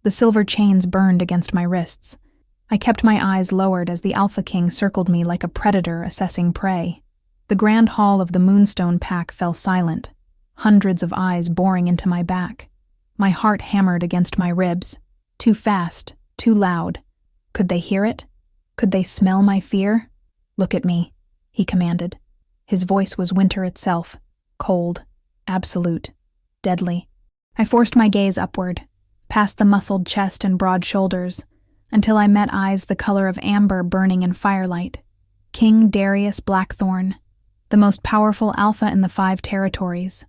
The silver chains burned against my wrists. I kept my eyes lowered as the Alpha King circled me like a predator assessing prey. The grand hall of the Moonstone Pack fell silent, hundreds of eyes boring into my back. My heart hammered against my ribs. Too fast, too loud. Could they hear it? Could they smell my fear? "Look at me," he commanded. His voice was winter itself, cold, absolute, deadly. I forced my gaze upward, past the muscled chest and broad shoulders, until I met eyes the color of amber burning in firelight. King Darius Blackthorn, the most powerful alpha in the 5 territories,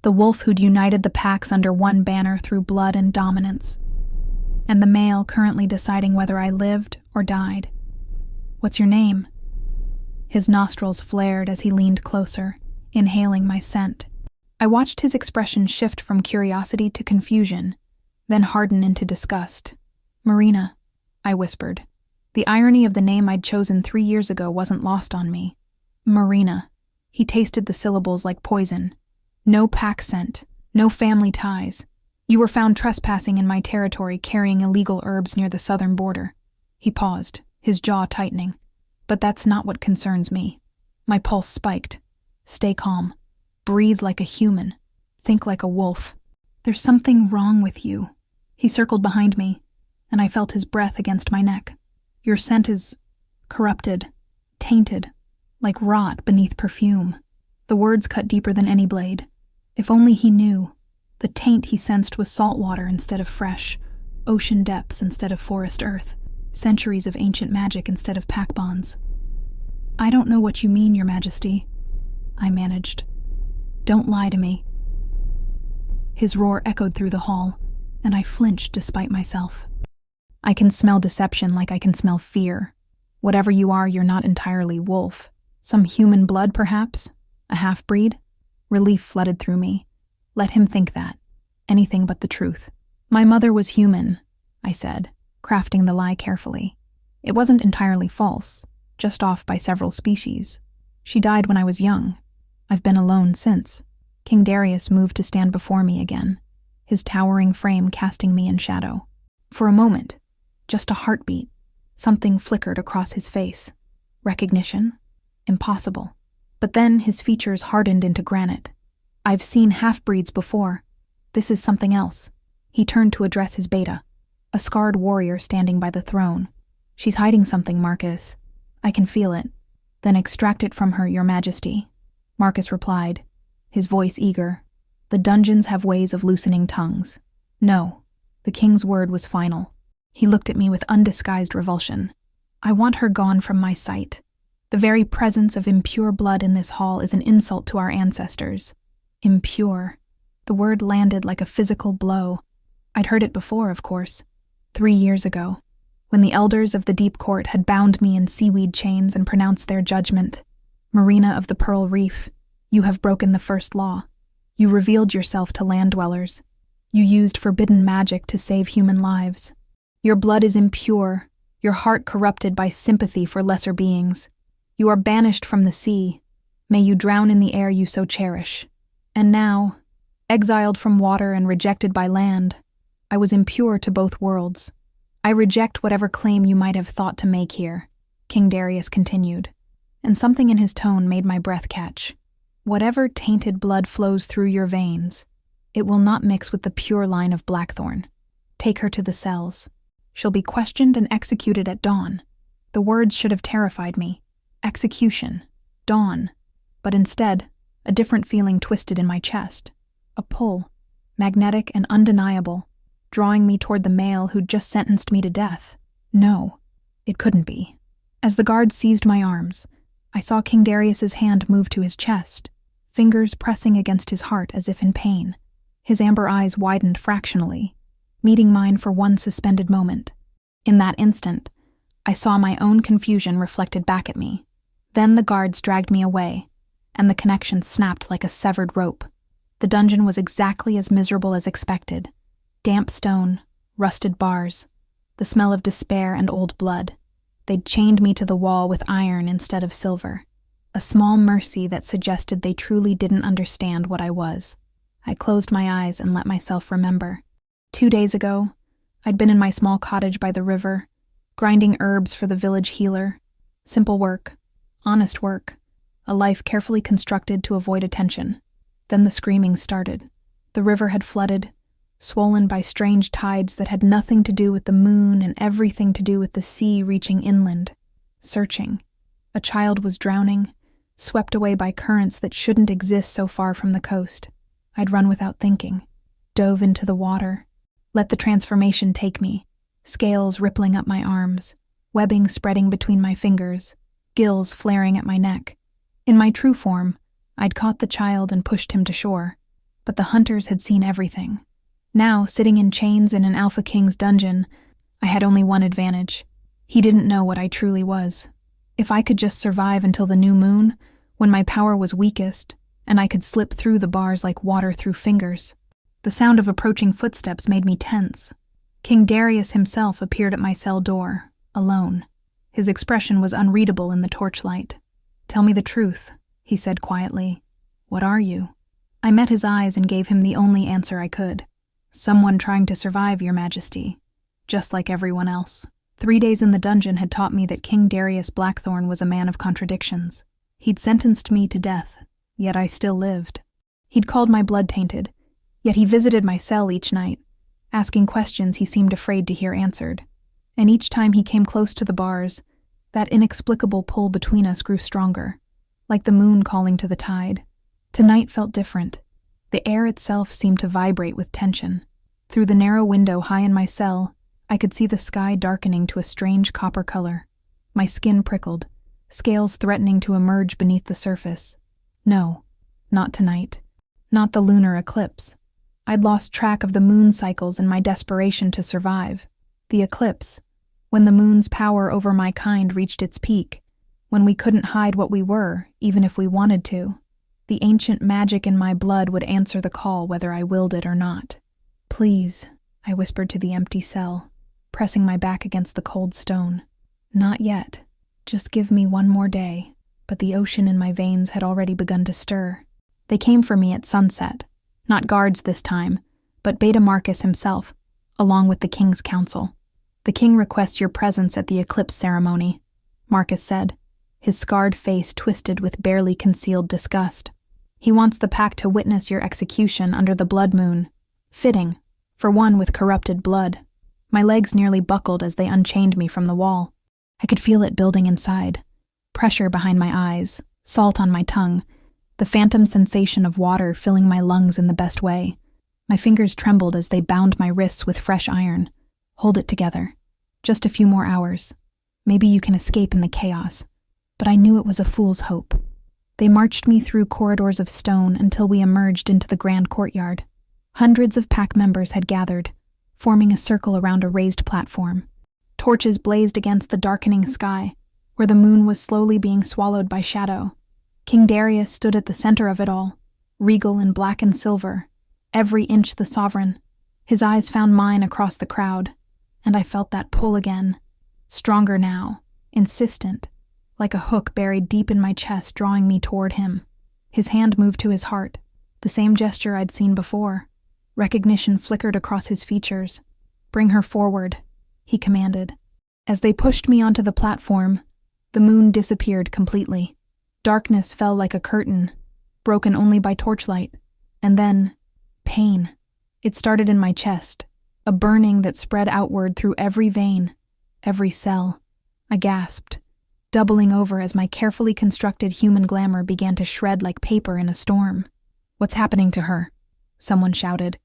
the wolf who'd united the packs under one banner through blood and dominance, and the male currently deciding whether I lived or died. "What's your name?" His nostrils flared as he leaned closer, inhaling my scent. I watched his expression shift from curiosity to confusion, then harden into disgust. "Marina," I whispered. The irony of the name I'd chosen 3 years ago wasn't lost on me. "Marina." He tasted the syllables like poison. "No pack scent, no family ties. You were found trespassing in my territory carrying illegal herbs near the southern border." He paused, his jaw tightening. "But that's not what concerns me." My pulse spiked. "Stay calm. Breathe like a human. Think like a wolf. There's something wrong with you." He circled behind me, and I felt his breath against my neck. "Your scent is corrupted, tainted, like rot beneath perfume." The words cut deeper than any blade. If only he knew. The taint he sensed was salt water instead of fresh, ocean depths instead of forest earth, centuries of ancient magic instead of pack bonds. "I don't know what you mean, Your Majesty," I managed. "Don't lie to me." His roar echoed through the hall, and I flinched despite myself. "I can smell deception like I can smell fear. Whatever you are, you're not entirely wolf. Some human blood, perhaps? A half-breed?" Relief flooded through me. Let him think that. Anything but the truth. "My mother was human," I said, crafting the lie carefully. "It wasn't entirely false, just off by several species. She died when I was young. I've been alone since." King Darius moved to stand before me again, his towering frame casting me in shadow. For a moment, just a heartbeat, something flickered across his face. Recognition? Impossible. But then his features hardened into granite. "I've seen half-breeds before. This is something else." He turned to address his beta, a scarred warrior standing by the throne. "She's hiding something, Marcus. I can feel it." "Then extract it from her, Your Majesty," Marcus replied, his voice eager. "The dungeons have ways of loosening tongues." "No." The king's word was final. He looked at me with undisguised revulsion. "I want her gone from my sight. The very presence of impure blood in this hall is an insult to our ancestors." Impure. The word landed like a physical blow. I'd heard it before, of course. 3 years ago, when the elders of the Deep Court had bound me in seaweed chains and pronounced their judgment. "Marina of the Pearl Reef, you have broken the first law. You revealed yourself to land dwellers. You used forbidden magic to save human lives. Your blood is impure, your heart corrupted by sympathy for lesser beings. You are banished from the sea. May you drown in the air you so cherish. And now, exiled from water and rejected by land, I was impure to both worlds. I reject whatever claim you might have thought to make here," King Darius continued, and something in his tone made my breath catch. "Whatever tainted blood flows through your veins, it will not mix with the pure line of Blackthorn. Take her to the cells. She'll be questioned and executed at dawn." The words should have terrified me. Execution. Dawn. But instead, a different feeling twisted in my chest. A pull, magnetic and undeniable, drawing me toward the male who'd just sentenced me to death. No, it couldn't be. As the guard seized my arms, I saw King Darius's hand move to his chest, fingers pressing against his heart as if in pain. His amber eyes widened fractionally, meeting mine for one suspended moment. In that instant, I saw my own confusion reflected back at me. Then the guards dragged me away, and the connection snapped like a severed rope. The dungeon was exactly as miserable as expected. Damp stone, rusted bars, the smell of despair and old blood. They'd chained me to the wall with iron instead of silver. A small mercy that suggested they truly didn't understand what I was. I closed my eyes and let myself remember. 2 days ago, I'd been in my small cottage by the river, grinding herbs for the village healer. Simple work, honest work, a life carefully constructed to avoid attention. Then the screaming started. The river had flooded, swollen by strange tides that had nothing to do with the moon and everything to do with the sea reaching inland. Searching. A child was drowning, swept away by currents that shouldn't exist so far from the coast. I'd run without thinking, dove into the water, let the transformation take me, scales rippling up my arms, webbing spreading between my fingers, gills flaring at my neck. In my true form, I'd caught the child and pushed him to shore, but the hunters had seen everything. Now, sitting in chains in an Alpha King's dungeon, I had only one advantage. He didn't know what I truly was. If I could just survive until the new moon, when my power was weakest, and I could slip through the bars like water through fingers. The sound of approaching footsteps made me tense. King Darius himself appeared at my cell door, alone. His expression was unreadable in the torchlight. "Tell me the truth," he said quietly. "What are you?" I met his eyes and gave him the only answer I could. "Someone trying to survive, Your Majesty, just like everyone else." 3 days in the dungeon had taught me that King Darius Blackthorn was a man of contradictions. He'd sentenced me to death, yet I still lived. He'd called my blood tainted, yet he visited my cell each night, asking questions he seemed afraid to hear answered. And each time he came close to the bars, that inexplicable pull between us grew stronger, like the moon calling to the tide. Tonight felt different. The air itself seemed to vibrate with tension. Through the narrow window high in my cell, I could see the sky darkening to a strange copper color. My skin prickled, scales threatening to emerge beneath the surface. No, not tonight. Not the lunar eclipse. I'd lost track of the moon cycles in my desperation to survive. The eclipse, when the moon's power over my kind reached its peak, when we couldn't hide what we were, even if we wanted to. The ancient magic in my blood would answer the call whether I willed it or not. "Please," I whispered to the empty cell, pressing my back against the cold stone. "Not yet. Just give me one more day." But the ocean in my veins had already begun to stir. They came for me at sunset. Not guards this time, but Beta Marcus himself, along with the King's Council. "The King requests your presence at the eclipse ceremony," Marcus said, his scarred face twisted with barely concealed disgust. "He wants the pack to witness your execution under the blood moon. Fitting, for one with corrupted blood." My legs nearly buckled as they unchained me from the wall. I could feel it building inside. Pressure behind my eyes, salt on my tongue, the phantom sensation of water filling my lungs in the best way. My fingers trembled as they bound my wrists with fresh iron. "Hold it together. Just a few more hours. Maybe you can escape in the chaos." But I knew it was a fool's hope. They marched me through corridors of stone until we emerged into the grand courtyard. Hundreds of pack members had gathered, forming a circle around a raised platform. Torches blazed against the darkening sky, where the moon was slowly being swallowed by shadow. King Darius stood at the center of it all, regal in black and silver, every inch the sovereign. His eyes found mine across the crowd, and I felt that pull again. Stronger now, insistent, like a hook buried deep in my chest drawing me toward him. His hand moved to his heart, the same gesture I'd seen before. Recognition flickered across his features. "Bring her forward," he commanded. As they pushed me onto the platform, the moon disappeared completely. Darkness fell like a curtain, broken only by torchlight. And then, pain. It started in my chest, a burning that spread outward through every vein, every cell. I gasped, doubling over as my carefully constructed human glamour began to shred like paper in a storm. "What's happening to her?" someone shouted.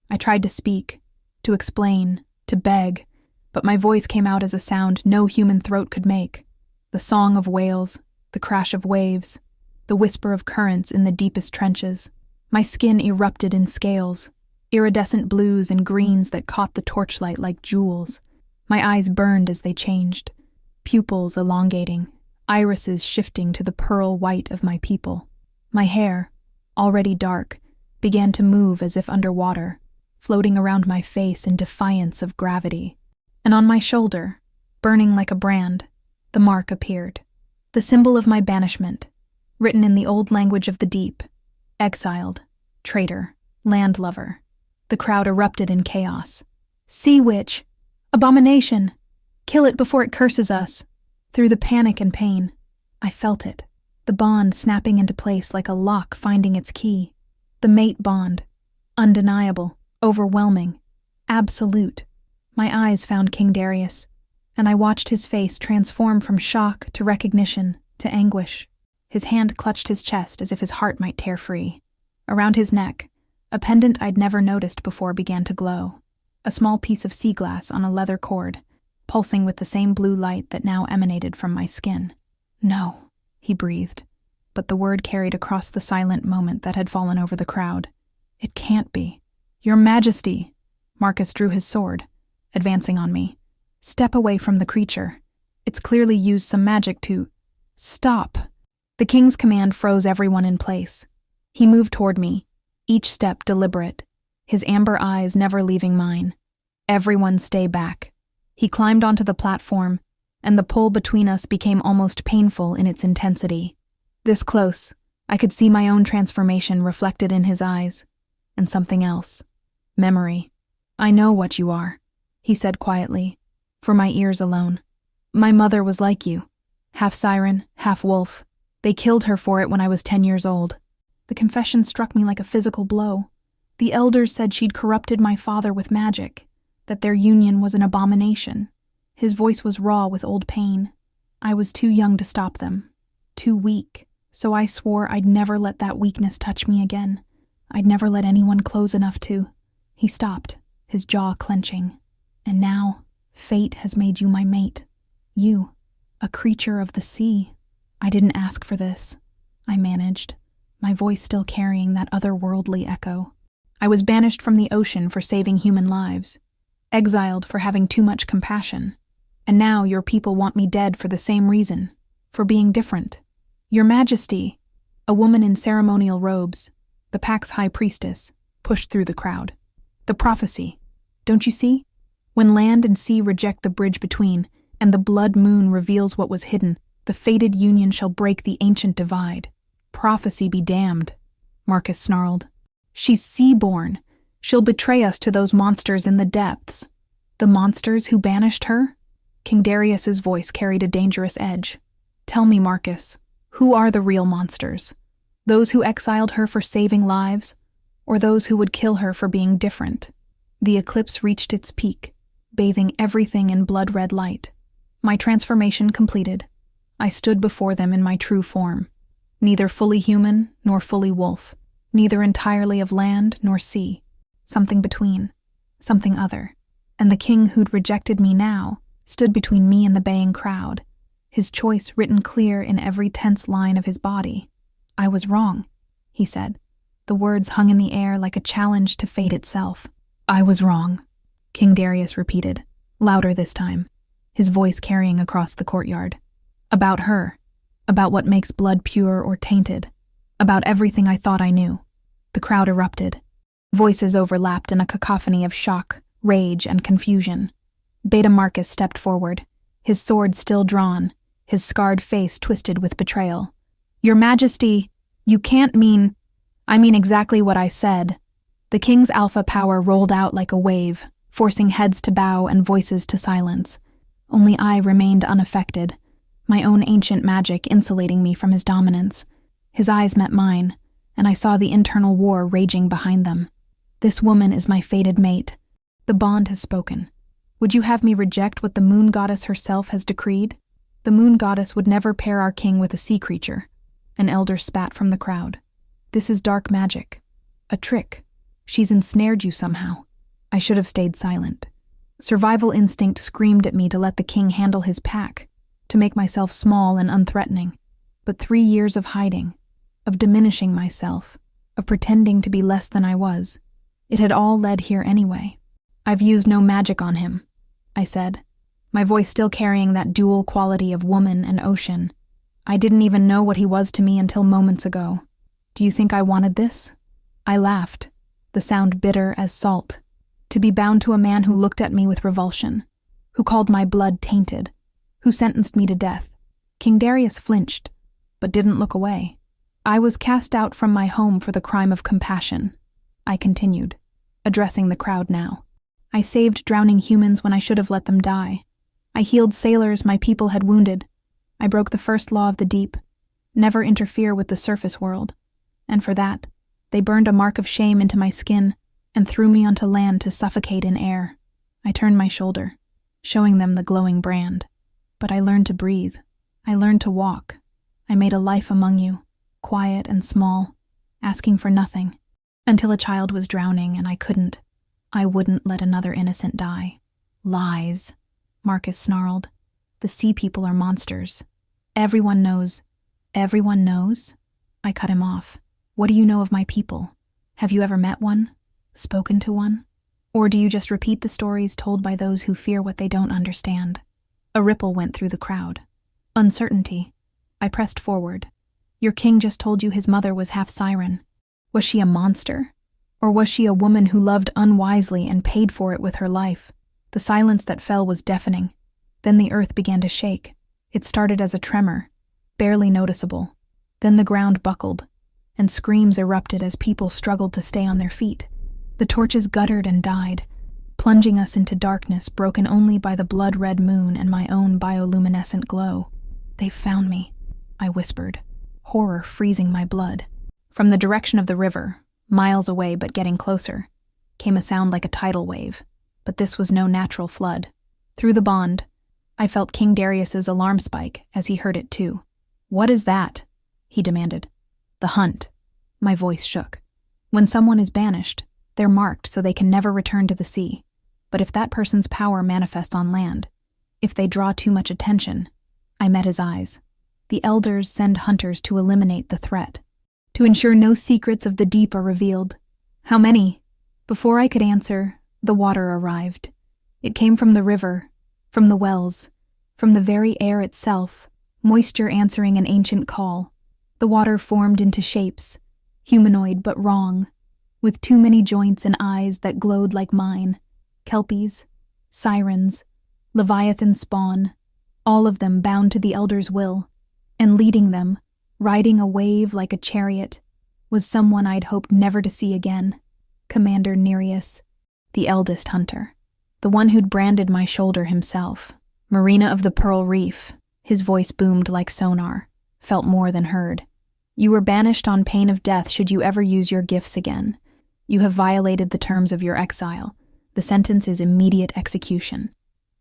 I tried to speak, to explain, to beg, but my voice came out as a sound no human throat could make. The song of whales, the crash of waves, the whisper of currents in the deepest trenches. My skin erupted in scales, iridescent blues and greens that caught the torchlight like jewels. My eyes burned as they changed, pupils elongating, irises shifting to the pearl white of my people. My hair, already dark, began to move as if underwater, floating around my face in defiance of gravity. And on my shoulder, burning like a brand, the mark appeared. The symbol of my banishment, written in the old language of the deep. Exiled, traitor, landlover. The crowd erupted in chaos. "Sea witch! Abomination! Kill it before it curses us. Through the panic and pain, I felt it, the bond snapping into place like a lock finding its key. The mate bond. Undeniable, overwhelming, absolute. My eyes found King Darius, and I watched his face transform from shock to recognition to anguish. His hand clutched his chest as if his heart might tear free. Around his neck, a pendant I'd never noticed before began to glow. A small piece of sea glass on a leather cord, pulsing with the same blue light that now emanated from my skin. No, he breathed, but the word carried across the silent moment that had fallen over the crowd. It can't be. Your Majesty! Marcus drew his sword, advancing on me. Step away from the creature. It's clearly used some magic to... Stop! The king's command froze everyone in place. He moved toward me, each step deliberate, his amber eyes never leaving mine. Everyone stay back. He climbed onto the platform, and the pull between us became almost painful in its intensity. This close, I could see my own transformation reflected in his eyes, and something else. Memory. I know what you are, he said quietly, for my ears alone. My mother was like you, half siren, half wolf. They killed her for it when I was 10 years old. The confession struck me like a physical blow. The elders said she'd corrupted my father with magic, that their union was an abomination. His voice was raw with old pain. I was too young to stop them, too weak, so I swore I'd never let that weakness touch me again. I'd never let anyone close enough to... He stopped, his jaw clenching. And now, fate has made you my mate. You, a creature of the sea. I didn't ask for this. I managed, my voice still carrying that otherworldly echo. I was banished from the ocean for saving human lives, exiled for having too much compassion. And now your people want me dead for the same reason, for being different. Your Majesty, a woman in ceremonial robes, the pack's high priestess, pushed through the crowd. The prophecy, don't you see? When land and sea reject the bridge between, and the blood moon reveals what was hidden, the fated union shall break the ancient divide. Prophecy be damned, Marcus snarled. She's sea-born. She'll betray us to those monsters in the depths. The monsters who banished her? King Darius's voice carried a dangerous edge. Tell me, Marcus, who are the real monsters? Those who exiled her for saving lives, or those who would kill her for being different? The eclipse reached its peak, bathing everything in blood-red light. My transformation completed, I stood before them in my true form, neither fully human nor fully wolf, neither entirely of land nor sea, something between, something other. And the king who'd rejected me now stood between me and the baying crowd, his choice written clear in every tense line of his body. I was wrong, he said. The words hung in the air like a challenge to fate itself. I was wrong, King Darius repeated, louder this time, his voice carrying across the courtyard. About her, about what makes blood pure or tainted, about everything I thought I knew. The crowd erupted. Voices overlapped in a cacophony of shock, rage, and confusion. Beta Marcus stepped forward, his sword still drawn, his scarred face twisted with betrayal. Your Majesty, you can't mean... I mean exactly what I said. The king's alpha power rolled out like a wave, forcing heads to bow and voices to silence. Only I remained unaffected, my own ancient magic insulating me from his dominance. His eyes met mine, and I saw the internal war raging behind them. This woman is my fated mate. The bond has spoken. Would you have me reject what the moon goddess herself has decreed? The moon goddess would never pair our king with a sea creature. An elder spat from the crowd. This is dark magic. A trick. She's ensnared you somehow. I should have stayed silent. Survival instinct screamed at me to let the king handle his pack, to make myself small and unthreatening. But 3 years of hiding, of diminishing myself, of pretending to be less than I was, it had all led here anyway. I've used no magic on him, I said, my voice still carrying that dual quality of woman and ocean. I didn't even know what he was to me until moments ago. Do you think I wanted this? I laughed, the sound bitter as salt. To be bound to a man who looked at me with revulsion, who called my blood tainted, who sentenced me to death. King Darius flinched, but didn't look away. I was cast out from my home for the crime of compassion, I continued, addressing the crowd now. I saved drowning humans when I should have let them die. I healed sailors my people had wounded. I broke the first law of the deep: never interfere with the surface world. And for that, they burned a mark of shame into my skin and threw me onto land to suffocate in air. I turned my shoulder, showing them the glowing brand. But I learned to breathe. I learned to walk. I made a life among you, quiet and small, asking for nothing, until a child was drowning and I wouldn't let another innocent die. Lies, Marcus snarled. The sea people are monsters. Everyone knows. Everyone knows? I cut him off. What do you know of my people? Have you ever met one? Spoken to one? Or do you just repeat the stories told by those who fear what they don't understand? A ripple went through the crowd. Uncertainty. I pressed forward. Your king just told you his mother was half siren. Was she a monster? Or was she a woman who loved unwisely and paid for it with her life? The silence that fell was deafening. Then the earth began to shake. It started as a tremor, barely noticeable. Then the ground buckled, and screams erupted as people struggled to stay on their feet. The torches guttered and died, plunging us into darkness broken only by the blood-red moon and my own bioluminescent glow. They've found me, I whispered, horror freezing my blood. From the direction of the river, miles away but getting closer, came a sound like a tidal wave, but this was no natural flood. Through the bond, I felt King Darius's alarm spike as he heard it too. What is that? He demanded. The hunt. My voice shook. When someone is banished, they're marked so they can never return to the sea. But if that person's power manifests on land, if they draw too much attention, I met his eyes. The elders send hunters to eliminate the threat, to ensure no secrets of the deep are revealed. How many? Before I could answer, the water arrived. It came from the river, from the wells, from the very air itself, moisture answering an ancient call. The water formed into shapes, humanoid but wrong, with too many joints and eyes that glowed like mine. Kelpies, sirens, leviathan spawn, all of them bound to the elder's will, and leading them, riding a wave like a chariot, was someone I'd hoped never to see again. Commander Nereus, the eldest hunter, the one who'd branded my shoulder himself. Marina of the Pearl Reef, his voice boomed like sonar, felt more than heard. You were banished on pain of death should you ever use your gifts again. You have violated the terms of your exile. The sentence is immediate execution.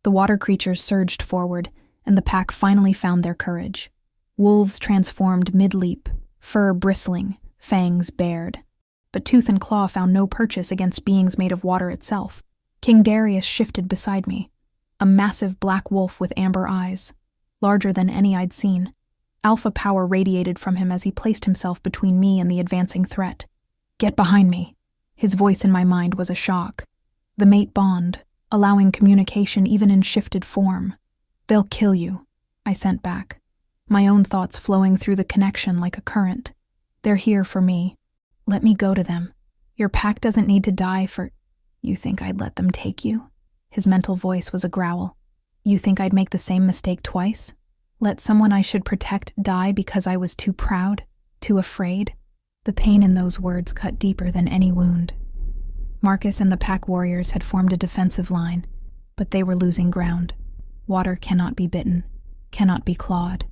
The water creatures surged forward, and the pack finally found their courage. Wolves transformed mid-leap, fur bristling, fangs bared. But tooth and claw found no purchase against beings made of water itself. King Darius shifted beside me, a massive black wolf with amber eyes, larger than any I'd seen. Alpha power radiated from him as he placed himself between me and the advancing threat. Get behind me. His voice in my mind was a shock. The mate bond, allowing communication even in shifted form. They'll kill you, I sent back, my own thoughts flowing through the connection like a current. They're here for me. Let me go to them. Your pack doesn't need to die for... You think I'd let them take you? His mental voice was a growl. You think I'd make the same mistake twice? Let someone I should protect die because I was too proud, too afraid? The pain in those words cut deeper than any wound. Marcus and the pack warriors had formed a defensive line, but they were losing ground. Water cannot be bitten, cannot be clawed.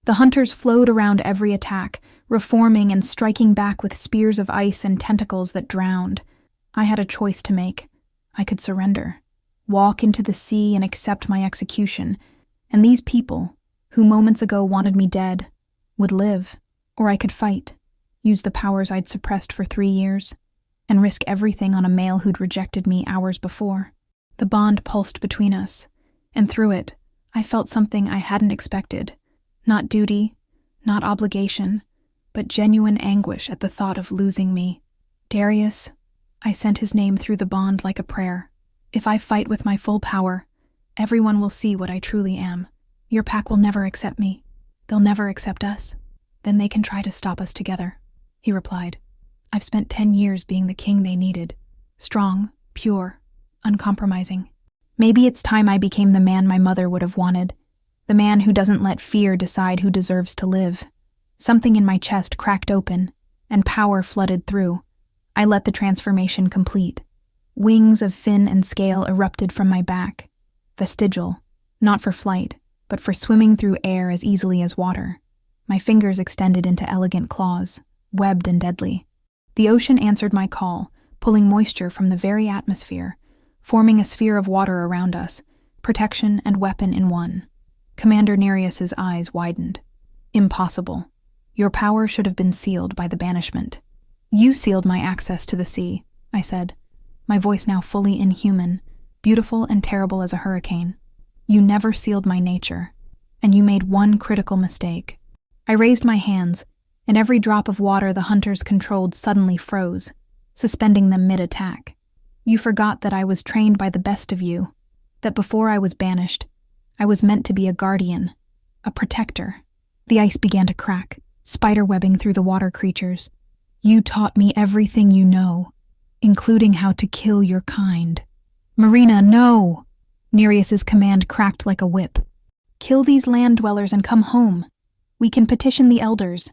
The hunters flowed around every attack, reforming and striking back with spears of ice and tentacles that drowned. I had a choice to make. I could surrender, walk into the sea and accept my execution, and these people, who moments ago wanted me dead, would live. Or I could fight, use the powers I'd suppressed for 3 years, and risk everything on a male who'd rejected me hours before. The bond pulsed between us, and through it, I felt something I hadn't expected. Not duty, not obligation, but genuine anguish at the thought of losing me. Darius, I sent his name through the bond like a prayer. If I fight with my full power, everyone will see what I truly am. Your pack will never accept me. They'll never accept us. Then they can try to stop us together, he replied. I've spent 10 years being the king they needed. Strong, pure, uncompromising. Maybe it's time I became the man my mother would have wanted. The man who doesn't let fear decide who deserves to live. Something in my chest cracked open, and power flooded through. I let the transformation complete. Wings of fin and scale erupted from my back, vestigial, not for flight, but for swimming through air as easily as water. My fingers extended into elegant claws, webbed and deadly. The ocean answered my call, pulling moisture from the very atmosphere, forming a sphere of water around us, protection and weapon in one. Commander Nereus's eyes widened. Impossible. Your power should have been sealed by the banishment. You sealed my access to the sea, I said, my voice now fully inhuman, beautiful and terrible as a hurricane. You never sealed my nature, and you made one critical mistake. I raised my hands, and every drop of water the hunters controlled suddenly froze, suspending them mid-attack. You forgot that I was trained by the best of you, that before I was banished, I was meant to be a guardian, a protector. The ice began to crack, spiderwebbing through the water creatures. You taught me everything you know, including how to kill your kind. Marina, no! Nereus's command cracked like a whip. Kill these land dwellers and come home. We can petition the elders.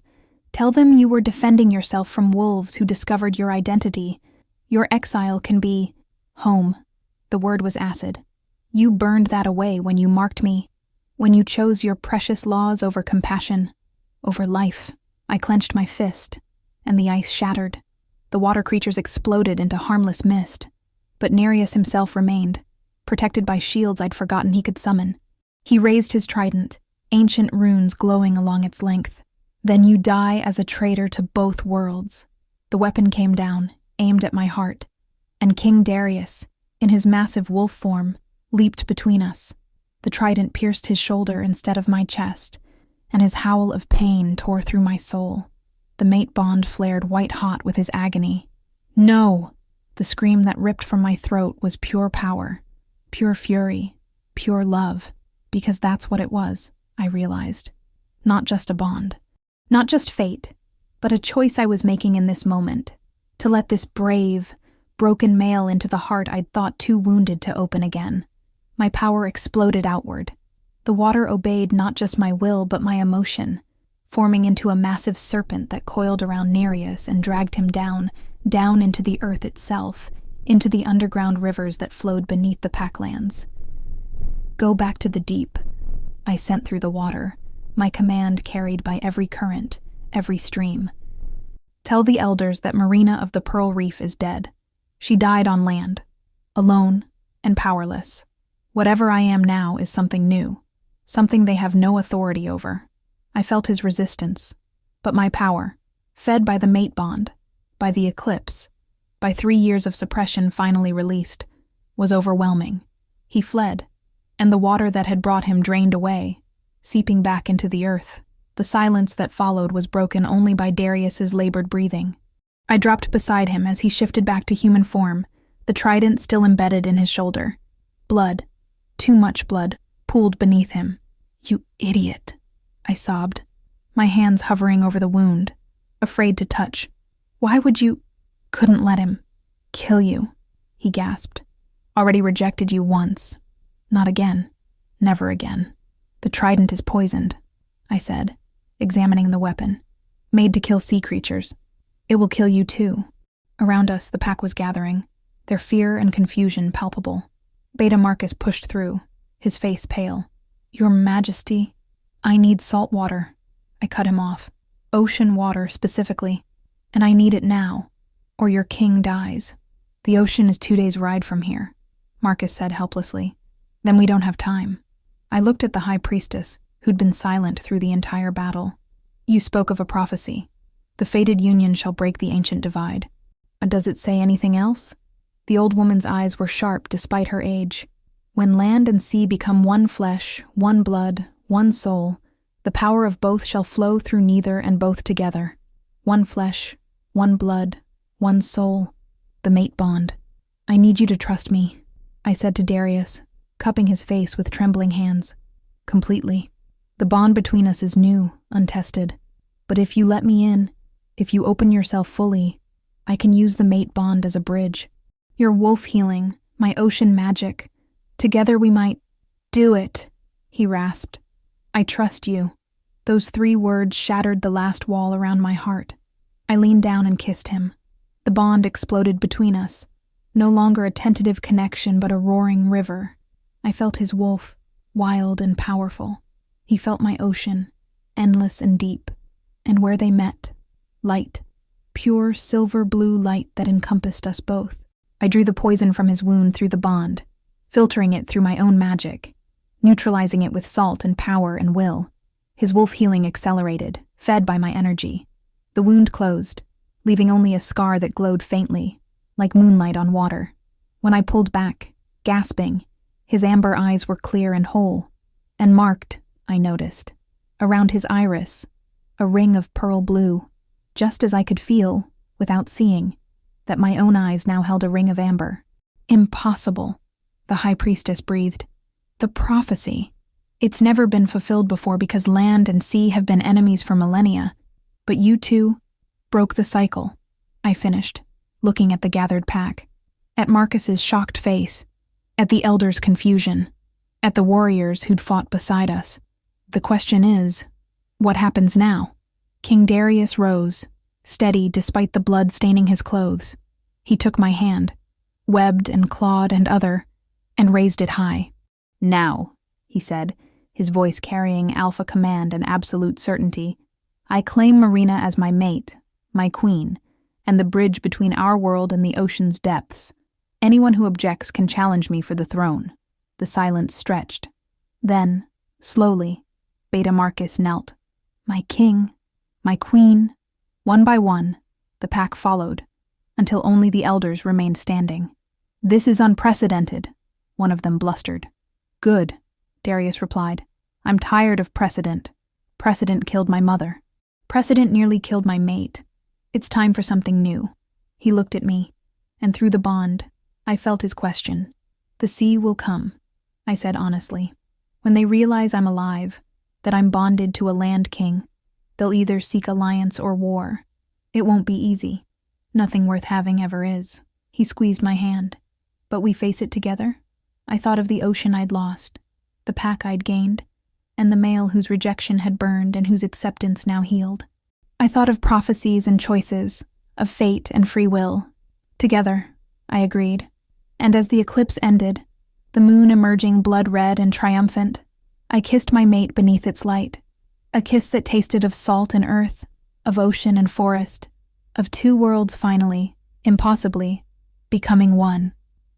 Tell them you were defending yourself from wolves who discovered your identity. Your exile can be home. The word was acid. You burned that away when you marked me, when you chose your precious laws over compassion, over life. I clenched my fist, and the ice shattered. The water creatures exploded into harmless mist, but Nereus himself remained, protected by shields I'd forgotten he could summon. He raised his trident, ancient runes glowing along its length. Then you die as a traitor to both worlds. The weapon came down, aimed at my heart, and King Darius, in his massive wolf form, leaped between us. The trident pierced his shoulder instead of my chest, and his howl of pain tore through my soul. The mate bond flared white-hot with his agony. No! The scream that ripped from my throat was pure power, pure fury, pure love, because that's what it was, I realized. Not just a bond. Not just fate, but a choice I was making in this moment, to let this brave, broken male into the heart I'd thought too wounded to open again. My power exploded outward. The water obeyed not just my will but my emotion, forming into a massive serpent that coiled around Nereus and dragged him down into the earth itself, into the underground rivers that flowed beneath the packlands. Go back to the deep, I sent through the water, my command carried by every current, every stream. Tell the elders that Marina of the Pearl Reef is dead. She died on land, alone and powerless. Whatever I am now is something new, something they have no authority over. I felt his resistance, but my power, fed by the mate bond, by the eclipse, by 3 years of suppression finally released, was overwhelming. He fled, and the water that had brought him drained away, seeping back into the earth. The silence that followed was broken only by Darius's labored breathing. I dropped beside him as he shifted back to human form, the trident still embedded in his shoulder. Blood, too much blood, pooled beneath him. You idiot, I sobbed, my hands hovering over the wound, afraid to touch. Why would you? Couldn't let him. Kill you, he gasped. Already rejected you once. Not again. Never again. The trident is poisoned, I said, examining the weapon. Made to kill sea creatures. It will kill you too. Around us, the pack was gathering, their fear and confusion palpable. Beta Marcus pushed through, his face pale. Your Majesty, I need salt water. I cut him off. Ocean water, specifically. And I need it now, or your king dies. The ocean is 2 days' ride from here, Marcus said helplessly. Then we don't have time. I looked at the high priestess, who'd been silent through the entire battle. You spoke of a prophecy. The fated union shall break the ancient divide. Does it say anything else? The old woman's eyes were sharp despite her age. When land and sea become one flesh, one blood, one soul, the power of both shall flow through neither and both together. One flesh, one blood, one soul, the mate bond. I need you to trust me, I said to Darius, cupping his face with trembling hands. Completely. The bond between us is new, untested. But if you let me in, if you open yourself fully, I can use the mate bond as a bridge. Your wolf healing, my ocean magic. Together we might do it, he rasped. I trust you. Those 3 words shattered the last wall around my heart. I leaned down and kissed him. The bond exploded between us. No longer a tentative connection, but a roaring river. I felt his wolf, wild and powerful. He felt my ocean, endless and deep. And where they met, light, pure silver blue light that encompassed us both. I drew the poison from his wound through the bond, filtering it through my own magic, neutralizing it with salt and power and will. His wolf healing accelerated, fed by my energy. The wound closed, leaving only a scar that glowed faintly, like moonlight on water. When I pulled back, gasping, his amber eyes were clear and whole, and marked, I noticed, around his iris, a ring of pearl blue, just as I could feel, without seeing, that my own eyes now held a ring of amber. Impossible, the high priestess breathed. The prophecy. It's never been fulfilled before because land and sea have been enemies for millennia. But you two broke the cycle, I finished, looking at the gathered pack, at Marcus's shocked face, at the elders' confusion, at the warriors who'd fought beside us. The question is, what happens now? King Darius rose, steady despite the blood staining his clothes. He took my hand, webbed and clawed and other, and raised it high. Now, he said, his voice carrying alpha command and absolute certainty, I claim Marina as my mate, my queen, and the bridge between our world and the ocean's depths. Anyone who objects can challenge me for the throne. The silence stretched. Then, slowly, Beta Marcus knelt. My king, my queen. One by one, the pack followed, until only the elders remained standing. This is unprecedented, one of them blustered. Good, Darius replied. I'm tired of precedent. Precedent killed my mother. Precedent nearly killed my mate. It's time for something new. He looked at me, and through the bond, I felt his question. The sea will come, I said honestly. When they realize I'm alive, that I'm bonded to a land king, they'll either seek alliance or war. It won't be easy. Nothing worth having ever is. He squeezed my hand. But we face it together? I thought of the ocean I'd lost, the pack I'd gained, and the male whose rejection had burned and whose acceptance now healed. I thought of prophecies and choices, of fate and free will. Together, I agreed. And as the eclipse ended, the moon emerging blood-red and triumphant, I kissed my mate beneath its light, a kiss that tasted of salt and earth, of ocean and forest, of two worlds finally, impossibly, becoming one.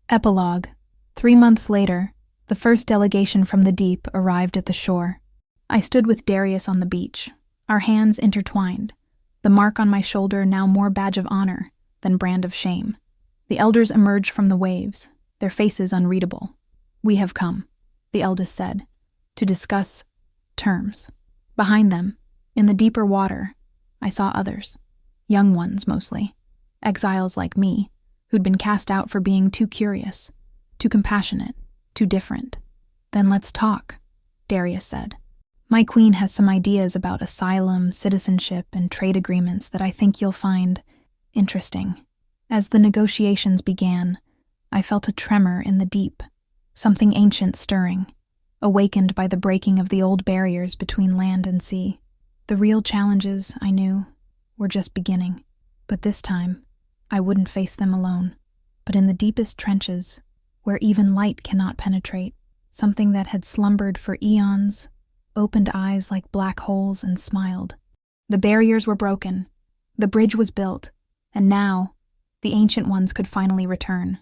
Epilogue. 3 months later, the first delegation from the deep arrived at the shore. I stood with Darius on the beach, our hands intertwined, the mark on my shoulder now more badge of honor than brand of shame. The elders emerged from the waves, their faces unreadable. We have come, the eldest said, to discuss terms. Behind them, in the deeper water, I saw others, young ones mostly, exiles like me, who'd been cast out for being too curious, too compassionate, too different. Then let's talk, Darius said. My queen has some ideas about asylum, citizenship, and trade agreements that I think you'll find interesting. As the negotiations began, I felt a tremor in the deep, something ancient stirring, awakened by the breaking of the old barriers between land and sea. The real challenges, I knew, were just beginning, but this time, I wouldn't face them alone. But in the deepest trenches, where even light cannot penetrate, something that had slumbered for eons, opened eyes like black holes and smiled. The barriers were broken, the bridge was built, and now, the ancient ones could finally return.